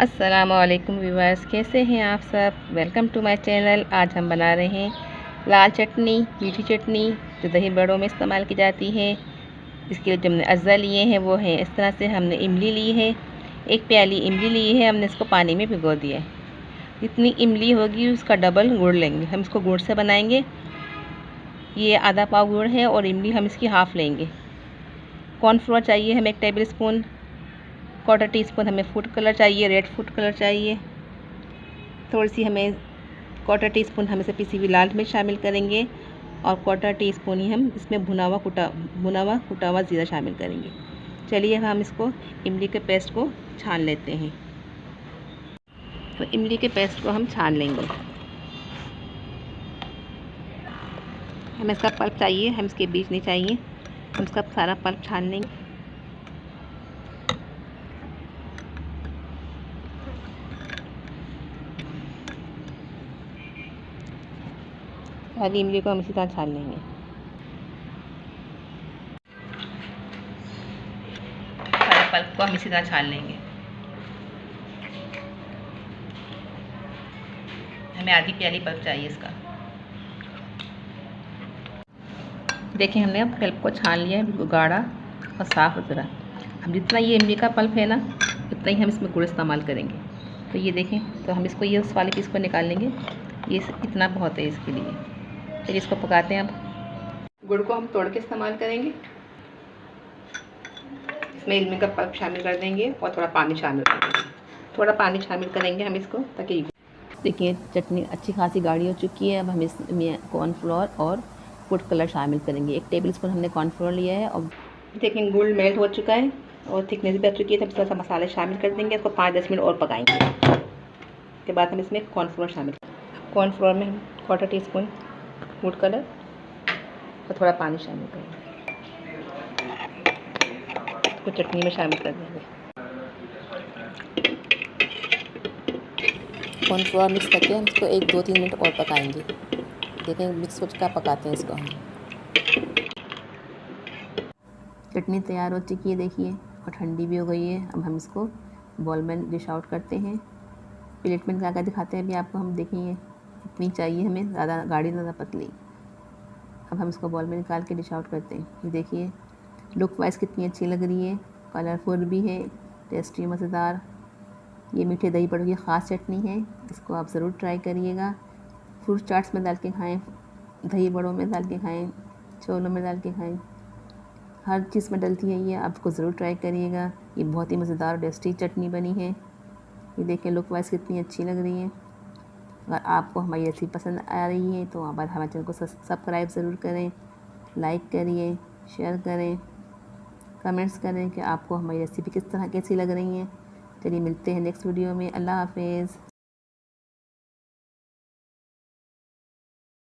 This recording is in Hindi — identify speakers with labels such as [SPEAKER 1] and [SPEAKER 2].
[SPEAKER 1] अस्सलाम वालेकुम व्यूअर्स, कैसे हैं आप सब। Welcome to my channel. आज हम बना रहे हैं लाल चटनी, मीठी चटनी जो दही बड़ों में इस्तेमाल की जाती है। इसके लिए जो हमने अज्जा लिए हैं वो है इस तरह से। हमने इमली ली है, एक प्याली इमली ली है, हमने इसको पानी में भिगो दिया है। जितनी इमली होगी उसका डबल गुड़ लेंगे। हम इसको गुड़ से बनाएंगे। ये आधा पाव गुड़ है और इमली हम इसकी हाफ़ लेंगे। कॉर्नफ्लोर चाहिए हमें 1 टेबल स्पून। 1/4 टीस्पून हमें फूड कलर चाहिए, रेड फूड कलर चाहिए। थोड़ी सी हमें 1/4 टीस्पून हम इसे पिसी हुई लाल मिर्च शामिल करेंगे और 1/4 टीस्पून ही हम इसमें भुना हुआ कुटा हुआ ज़ीरा शामिल करेंगे। चलिए हम इसको इमली के पेस्ट को छान लेते हैं। तो इमली के पेस्ट को हम छान लेंगे। हमें इसका पल्प चाहिए, हम इसके बीज नहीं चाहिए। हम इसका सारा पल्प छान लेंगे। सारी इमली को हम इसी तरह छान लेंगे। सारे पल्प को हम इसी तरह छान लेंगे। हमें आधी प्याली पल्प चाहिए इसका। देखिए हमने अब पल्प को छान लिया है, बिल्कुल गाढ़ा और साफ़ सुथरा। अब जितना ये इमली का पल्प है ना, उतना ही हम इसमें गुड़ इस्तेमाल करेंगे। तो ये देखें, तो हम इसको ये उस वाले पीस को निकाल लेंगे। ये इतना बहुत है इसके लिए। फिर इसको पकाते हैं। अब गुड़ को हम तोड़ के इस्तेमाल करेंगे। इसमें इमली का पल्प शामिल कर देंगे और थोड़ा पानी शामिल कर देंगे। थोड़ा पानी शामिल करेंगे हम इसको, ताकि देखिए चटनी अच्छी खासी गाढ़ी हो चुकी है। अब हम इसमें कॉर्नफ्लोर और फूड कलर शामिल करेंगे। 1 टेबल स्पून हमने कॉर्नफ्लोर लिया है। और देखिए गुड़ मेल्ट हो चुका है और थिकनेस भी आ चुकी है। तब थोड़ा सा मसाले शामिल कर देंगे। इसको 5-10 मिनट और पकाएंगे। उसके बाद हम इसमें कॉर्नफ्लोर शामिल करेंगे। कॉर्नफ्लोर में हम 1/4 टीस्पून फूड कलर और थोड़ा पानी शामिल करेंगे। इसको चटनी में शामिल कर देंगे। कॉर्नफ्लोर मिक्स करके हम इसको 1-2-3 मिनट और पकाएंगे। देखें मिक्स हो चुका, पकाते हैं इसको हम। चटनी तैयार हो चुकी है देखिए, और ठंडी भी हो गई है। अब हम इसको बॉल में डिश आउट करते हैं। प्लेट में निकाल कर दिखाते हैं अभी आपको। हम देखेंगे इतनी चाहिए हमें, ज़्यादा गाढ़ी ज़्यादा पतली। अब हम इसको बॉल में निकाल के डिश आउट करते हैं। ये देखिए लुक वाइज कितनी अच्छी लग रही है, कलरफुल भी है, टेस्टी मज़ेदार। ये मीठे दही बड़ों की ख़ास चटनी है। इसको आप ज़रूर ट्राई करिएगा। फ्रूट चाट्स में डाल के खाएं, दही बड़ों में डाल के खाएं, छोलों में डाल के खाएं, हर चीज़ में डलती है ये। आप इसको ज़रूर ट्राई करिएगा। ये बहुत ही मज़ेदार और टेस्टी चटनी बनी है। ये देखें लुक वाइज कितनी अच्छी लग रही है। अगर आपको हमारी रेसिपी पसंद आ रही है तो आप हमारे चैनल को सब्सक्राइब ज़रूर करें, लाइक करिए, शेयर करें, कमेंट्स करें कि आपको हमारी रेसिपी किस तरह कैसी लग रही है। चलिए मिलते हैं नेक्स्ट वीडियो में। अल्लाह हाफिज़।